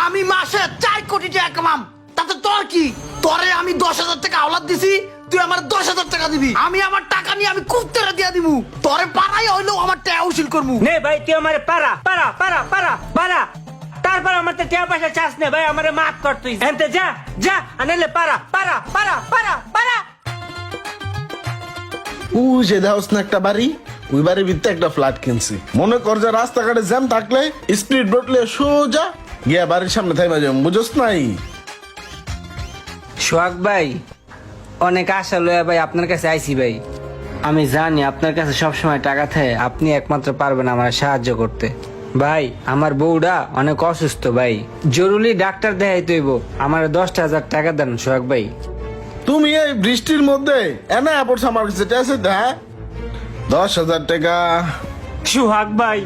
আমি মাসে 4 কোটি টাকা কামাম, তাতে তোর কি? তোরে আমি 10,000 টাকা আওলাদ দিছি, তুই আমার 10,000 টাকা দিবি। আমি আমার টাকা নিয়ে আমি কুত্তেরে দিয়া দিমু, তোরে পাড়াই হইলেও আমার টাকা উসুল করমু। নে ভাই তুই আমারে পারা পারা পারা পারা পারা, তারপর আমার তো টাকা পয়সা চাস না ভাই, আমারে মাফ কর তুই। এনতে যা যা আনেলে পারা পারা পারা পারা পারা। যে দেওস না একটা বাড়ি, ওই বাড়ির ভিতরে একটা ফ্ল্যাট কিনছি। মনে কর যে রাস্তাঘাটে জ্যাম থাকলে স্পিড বোটলে সোজা গিয়া বাড়ির সামনে থাইমা যাম, বুঝছ নাই? সোহাগ ভাই, অনেক আশা লয়া ভাই আপনার কাছে আইছি ভাই। আমি জানি আপনার কাছে সবসময় টাকা থাকে, আপনি একমাত্র পারবেন আমার সাহায্য করতে। ভাই আমার বউটা অনেক অসুস্থ ভাই, জরুরি ডাক্তার দেখাইতে হইব, আমার 10,000 টাকা দেন সোহাগ ভাই। তুমি এই বৃষ্টির মধ্যে এনে পড়ছো আমার কাছে আছে, হ্যাঁ? 10,000 টাকা। সোহাগ ভাই,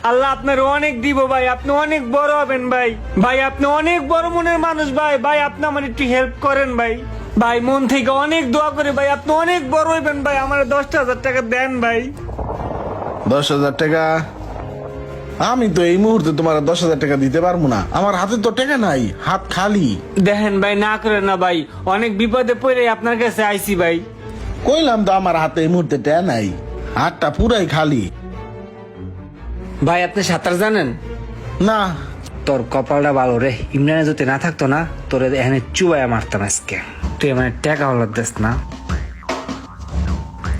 আল্লাহ আপনার অনেক দিব ভাই, আপনি অনেক বড় হবেন ভাই। ভাই আপনি অনেক বড় মনের মানুষ ভাই। ভাই আপনি আমার একটু হেল্প করেন ভাই। ভাই মন থেকে অনেক দোয়া করে ভাই, আপনি অনেক বড় হইবেন ভাই, আমার 10,000 টাকা দেন ভাই। 10,000 টাকা? আমি তো এই মুহূর্তে তোমার 10,000 টাকা দিতে পারবো না, আমার হাতে তো টাকা নাই, হাত খালি। দেখেন ভাই, না করেন না ভাই, অনেক বিপদে পড়ে আপনার কাছে আইছি ভাই। কইলাম তো আমার হাতে এই মুহূর্তে টাকা নাই, হাতটা পুরাই খালি। ভাই আপনি সাঁতার জানেন? না। তোর কপালটা ভালো রে, ইমরানে যদি না থাকতো না তোর এখানে চুবাইয়া মারতাম আজকে। তুই আমার টাকা হলার দেস না,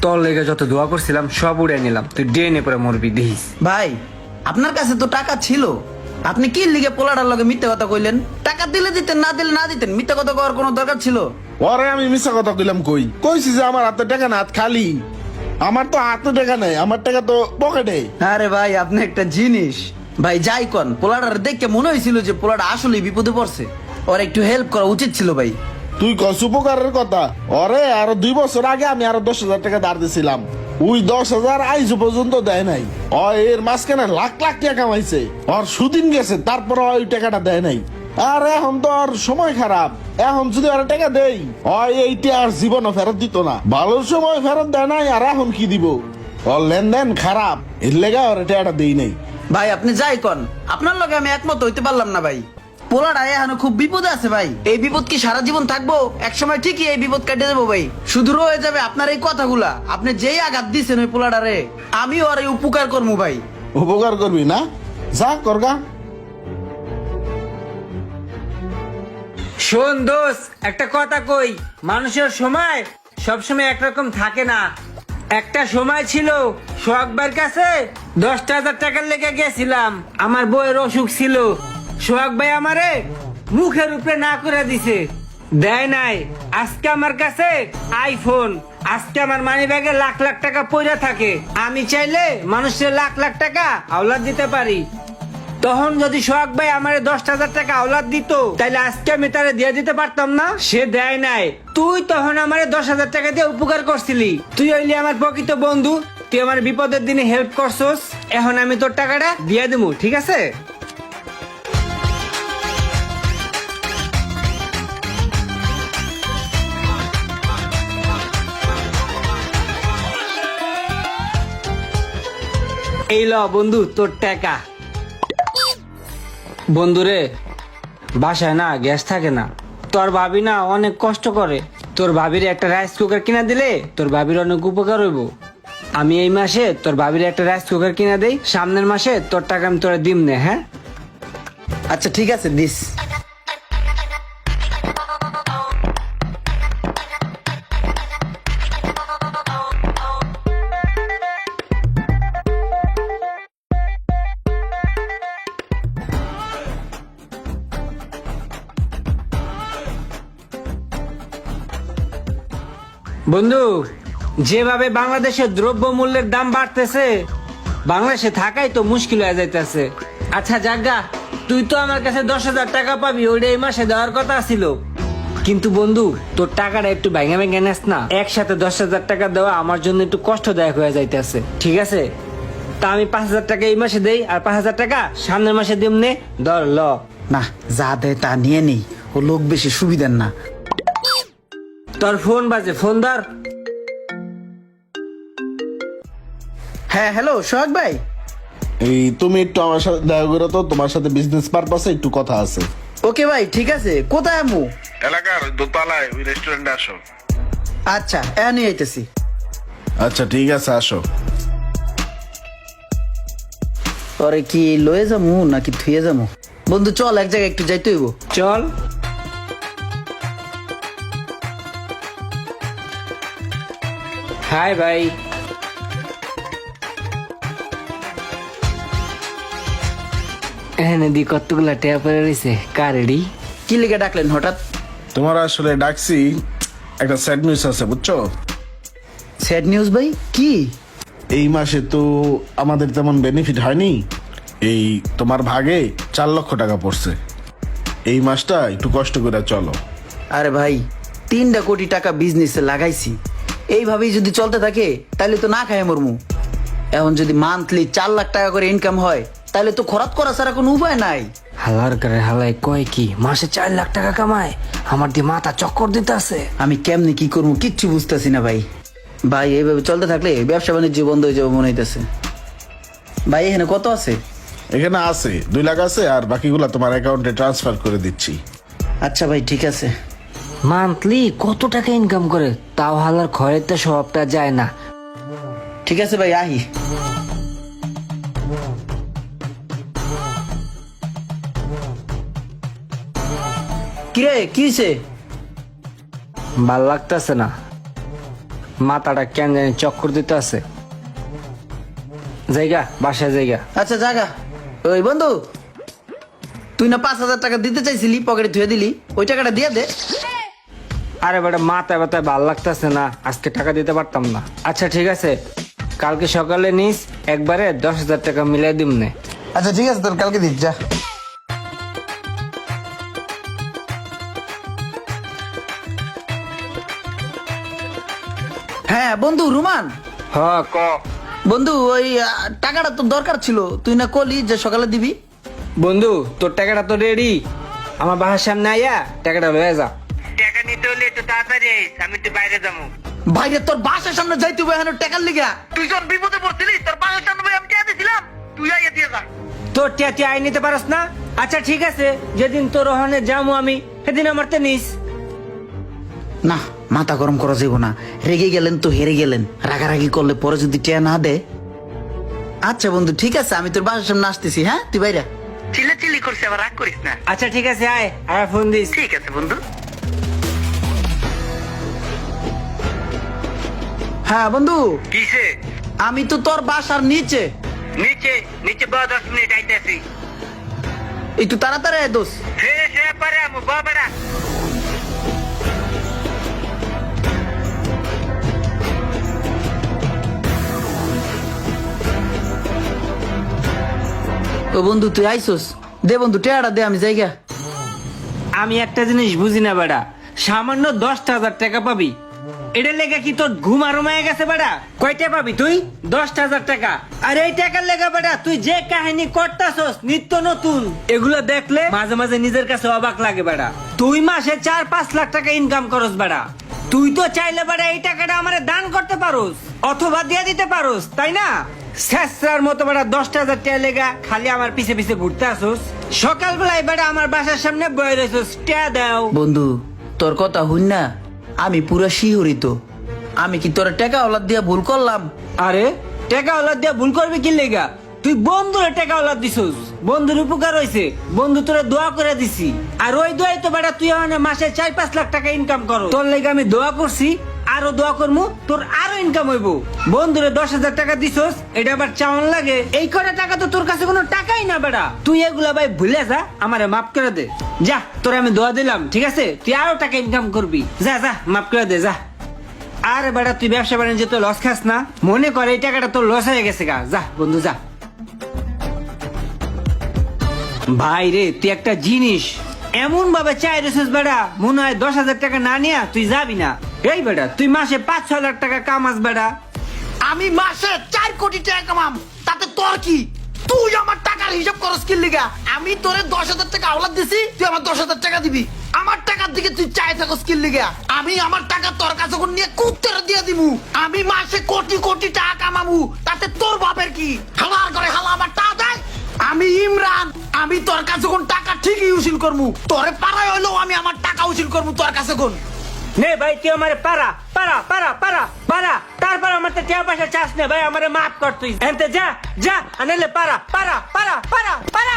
তোর লেগে যত দোয়া করছিলাম সব উড়ে নিলাম, তুই ডেনে পরে মরবি দেখিস। ভাই আপনার কাছে তো টাকা ছিল, আপনি কি লিগে পোলাটার লগে মিথ্যে কথা কইলেন? টাকা দিলে দিতেন, না দিলে না দিতেন, মিথ্যে কথা কওয়ার কোনো দরকার ছিল? ওরে আমি মিশা কথা কইলাম? কইছি যে আমার হাতে টাকা না, হাত খালি। আমার তো হাতে টাকা নাই, আমার টাকা তো পকেটে। আরে ভাই আপনি একটা জিনিস। ভাই যাই কন, পোলাটার দেখে মনে হয়েছিল যে পোলাটা আসলে বিপদে পড়ছে, ওর একটু হেল্প করা উচিত ছিল ভাই। তুই কস উপকারের কথা? ওরে আরো 2 বছর আগে আমি আরো 10,000 টাকা ধার দিছিলাম, ওই 10,000 আইজ পর্যন্ত দেয় নাই। এর মাঝখানে লাখ লাখ টাকা কামাইছে, ওর সুদিন গেছে, তারপর ওই টাকাটা দেয় নাই। আর এখন তো আর সময় খারাপ, এখন যদি আর টাকা দেই এইটা আর জীবনও ফেরত দিত না। ভালো সময় ফেরত দেয় নাই, আর এখন কি দিব? ওর লেনদেন খারাপ, এর লেগা ওর টাকাটা দেই নাই। ভাই আপনি যাই কন, আপনার লগে আমি একমত হইতে পারলাম না ভাই। পোলাটা এখন খুব বিপদে আছে ভাই, এই বিপদ কি সারা জীবন থাকবো? এক সময় ঠিকই এই বিপদ কেটে যাবো ভাই, শুধু রয়ে যাবে আপনার এই কথাগুলা। আপনি যেই আঘাত দিচ্ছেন ওই পোলাটারে, আমি ওর এই উপকার করবো ভাই। উপকার করবি না? যা করগা। শোন দোষ, একটা কথা কই, মানুষের সময় সবসময় একরকম থাকে না। একটা সময় ছিল সোহাগবার কাছে 10,000 টাকার লেগে গেছিলাম, আমার বউয়ের অসুখ ছিল, সোহাগ ভাই আমারে মুখের উপরে না করে দিছে, দেয় নাই। আজকে আমার কাছে আইফোন, আজকে আমার মানি ব্যাগে লাখ লাখ টাকা পয়সা থাকে, আমি চাইলে মানুষের লাখ লাখ টাকা আওলাদ দিতে পারি। তখন যদি সোহাগ ভাই আমার 10,000 টাকা আওলাদ দিত, তাহলে আজকে আমি তারে দিয়ে দিতে পারতাম না, সে দেয় নাই। তুই তখন আমার 10,000 টাকা দিয়ে উপকার করছিলি, তুই হইলি আমার প্রকৃত বন্ধু, তুই আমার বিপদের দিনে হেল্প করছস, এখন আমি তোর টাকাটা দিয়ে দেবো, ঠিক আছে? এই ল বন্ধু তোর টাকা। বন্ধুরে, বাসায় না গ্যাস থাকে না, তোর ভাবি না অনেক কষ্ট করে, তোর ভাবির একটা রাইস কুকার কিনা দিলে তোর ভাবির অনেক উপকার হইব। আমি এই মাসে তোর ভাবির একটা রাইস কুকার কিনা দেই, সামনের মাসে তোর টাকা আমি তোরা দিম নে। হ্যাঁ আচ্ছা ঠিক আছে, দিস। বন্ধু, যেভাবে বাংলাদেশের দ্রব্য মূল্যের দাম বাড়তেছে, বাংলাদেশে থাকাই তো মুশকিল হয়ে যাইতেছে। আচ্ছা জাগা, তুই তো আমার কাছে 10,000 টাকা পাবি, ওইটা এই মাসে দেওয়ার কথা ছিল, কিন্তু বন্ধু তোর টাকাটা একটু ভেঙে ভেঙে নেস না, একসাথে 10,000 টাকা দেওয়া আমার জন্য একটু কষ্টদায়ক হয়ে যাইতেছে, ঠিক আছে? তা আমি 5,000 টাকা এই মাসে দেই, আর 5,000 টাকা সামনের মাসে দিম নে, ধর ল। না, যা দেয় তা নিয়ে নেই, ও লোক বেশি সুবিধার না। তোর ফোন বাজে, ফোন ধর। হ্যাঁ হ্যালো সোহাগ ভাই, এই তুমি একটু আমার সাথে দেখা করে তো, তোমার সাথে বিজনেস পারপাসে একটু কথা আছে। ওকে ভাই ঠিক আছে, কোথায় আমু? এলাকার ওই দোতলায় ওই রেস্টুরেন্টে আসো। আচ্ছা এখনই আইতেছি। আচ্ছা ঠিক আছে, আসো। পরে কি লয়ে যামু নাকি থুয়ে যামু? বন্ধু চল এক জায়গায় একটু যাইতে হইব। চল। হাই ভাই। এখানে দি কতগুলা ট্যাপ পরে রয়েছে, কার রেডি? কি লিখে ডাকলেন হঠাৎ? তোমার আসলে ডাকছি, একটা স্যাড নিউজ আছে বুঝছো। স্যাড নিউজ ভাই? কি? এই মাসে তো আমাদের তেমন বেনিফিট হয়নি। এই তোমার ভাগে 4 লক্ষ টাকা পড়ছে। এই মাসটা একটু কষ্ট করে চলো। আরে ভাই 3 কোটি টাকা বিজনেসে লাগাইছি, এইভাবেই যদি চলতে থাকে তাহলে তো না খায় মরমু। এখন যদি মান্থলি 4 লাখ টাকা করে ইনকাম হয় তাহলে তো খরচ করা ছাড়া কোনো উপায় নাই। হালার করে হালাই কয় কি মাসে 4 লাখ টাকা কামায়? আমার দিয়ে মাথা চক্কর দিতে আছে। আমি কেমনি কি করবো কিচ্ছু বুঝতেছি না ভাই। ভাই এইভাবে চলতে থাকলে ব্যবসা বাণিজ্য বন্ধ হয়ে যাবে মনে হইতেছে। ভাই এখানে কত আছে? এখানে আছে 2 লাখ আছে, আর বাকিগুলা তোমার অ্যাকাউন্টে ট্রান্সফার করে দিচ্ছি। আচ্ছা ভাই ঠিক আছে। মান্থলি কত টাকা ইনকাম করে? তাও হালার খয়ের তো সবটা যায় না। ঠিক আছে ভাই আহি। কিরে কি হইছে? ভাল লাগতেছে না, মাথাটা কেন জানি চক্কর দিতে আছে। জায়গা বাসায় জায়গা। আচ্ছা জাগা। ওই বন্ধু তুই না 5,000 টাকা দিতে চাইছিলি, পকেটে ধুয়ে দিলি, ওই টাকাটা দিয়ে দে। আরে বেটা মাথায় ব্যথায় ভাল লাগতেছে না, আজকে টাকা দিতে পারতাম না। আচ্ছা ঠিক আছে, কালকে সকালে নিস, একবারে 10,000 টাকা মিলাই দিম নে। আচ্ছা ঠিক আছে তোর কালকে দিস যা। হ্যাঁ বন্ধু রুমান। হ ক। বন্ধু ওই টাকাটা তো দরকার ছিল, তুই না কলি যে সকালে দিবি। বন্ধু তোর টাকাটা তো রেডি, আমার বাসার সামনে আইয়া টাকাটা লয়ে যা। টাকা নিতে হলে একটু তাড়াতাড়ি আইস, আমি একটু বাইরে যাবো। ভাইরে তোর বাসার সামনে যাইতে হবে এখন টাকার লিগা। তুই যখন বিপদে পড়ছিলি তোর বাসার সামনে ভাই আমি টাকা দিছিলাম, তুই আইয়া দিয়ে যা। তোর টিয়া আই নিতে পারস না? আচ্ছা ঠিক আছে, যেদিন তোর ওখানে যাবো আমি সেদিন আমার তে নিস। না মাথা গরম করা যাইব না, রেগে গেলেন তো হেরে গেলেন, রাগারাগি করলে পরে যদি টিয়া না দে। আচ্ছা বন্ধু ঠিক আছে, আমি তোর বাসার সামনে আসতেছি। হ্যাঁ তুই বাইরা চিল্লা চিল্লি করছিস, আবার রাগ করিস না। আচ্ছা ঠিক আছে, আয় আর ফোন দিস। ঠিক আছে বন্ধু। হ্যাঁ বন্ধু কিসে? আমি তো তোর বাসার নিচে। নিচে নিচে 10 মিনিট আইতেছি। একটু তাড়াতাড়ি আয় দোস্ত। ফ্রেশ হয়ে পরে আমি বাবারা। ও বন্ধু তুই আইসোস, দে বন্ধু টেয়াটা দে, আমি জায়গা। আমি একটা জিনিস বুঝি না বেটা, সামান্য 10,000 টাকা পাবি, এটা লেগে কি তোর ঘুম আরো মায়ে গেছে বেটা? কয়টা পাবি তুই? 10,000 টাকা। আর এই টাকার লেগে বেটা তুই যে কাহিনী করতাছস নিত্য নতুন, এগুলো দেখলে মাঝে মাঝে নিজের কাছে অবাক লাগে বেটা। তুই মাসে 4-5 লাখ টাকা ইনকাম করস বেটা, তুই তো চাইলে বেটা এই টাকাটা আমারে দান করতে পারোস অথবা দিয়ে দিতে পারোস, তাই না? শেষরার মতো বেটা 10,000 টাকা লেগা খালি আমার পিছে পিছে ঘুরতে আসোস। সকালবেলায় বেটা আমার বাসার সামনে বয়ে রয়েছস, টাকা দাও। বন্ধু তোর কথা হইন না, আমি পুরো শিহরিত। আমি কি তোর টাকা ওলাদ দিয়া ভুল করলাম? আরে টাকা ওলাদ দিয়া ভুল করবি কি লেগা? তুই বন্ধুরে টাকা ওলাদ দিছস, বন্ধুর উপকার হয়েছে, বন্ধু তোরে দোয়া করে দিছি। আর ওই দোয়াই তো বেটা তুই এখন মাসে 4-5 লাখ টাকা ইনকাম করো। তোর লেগে আমি দোয়া করছি, আরো দোয়া করমু তোর আরো ইনকাম হইব। বন্ধুরে 10,000 টাকা দিছস, এটা আবার চাওয়ান লাগে? এই কটা টাকা তো তোর কাছে কোনো টাকাই না বেটা। তুই এগুলা ভাই ভুলে যা, আমারে মাফ করে দে। যা তোরে আমি দোয়া দিলাম, ঠিক আছে? তুই আরো টাকা ইনকাম করবি, যা যা মাফ করে দে যা। আরে বেটা তুই ব্যবসা বাণিজ্য তো লস খাস না, মনে করে এই টাকাটা তোর লস হয়ে গেছে গা। যা বন্ধু যা। ভাই রে তুই একটা জিনিস এমন ভাবে চাই রেছিস বেটা, মনে হয় 10,000 টাকা না নিয়া তুই যাবি না। এই বেটা তুই মাসে 5-6 লাখ টাকা কামাস বেটা। আমি মাসে 4 কোটি টাকা কামাম, তাতে তোর কি? তুই আমার টাকার হিসাব করস কি লিগা? আমি তোরে 10,000 টাকা আওলাদ দিছি, তুই আমার 10,000 টাকা দিবি। আমার টাকার দিকে তুই চাই থাকস কি লিগা? আমি আমার টাকা তোর কাছে কোন নিয়ে কুত্তের দিয়ে দিমু। আমি মাসে কোটি কোটি টাকা কামামু, তাতে তোর বাপের কি? হালার করে হালা আমার টাকা আমি ইমরান, আমি তোর কাছে কোন টাকা ঠিকই উসিল করবো, তোরে পাড়ায় হইলেও আমি আমার টাকা উসিল করবো তোর কাছে কোন। নে ভাই তুই আমারে পারা পারা পারা পারা পারা, তারপর আমার তো টাকা পয়সা চাস না ভাই, আমারে মাফ কর তুই। এনতে যা যা আনেলে পারা পারা পারা পারা পারা।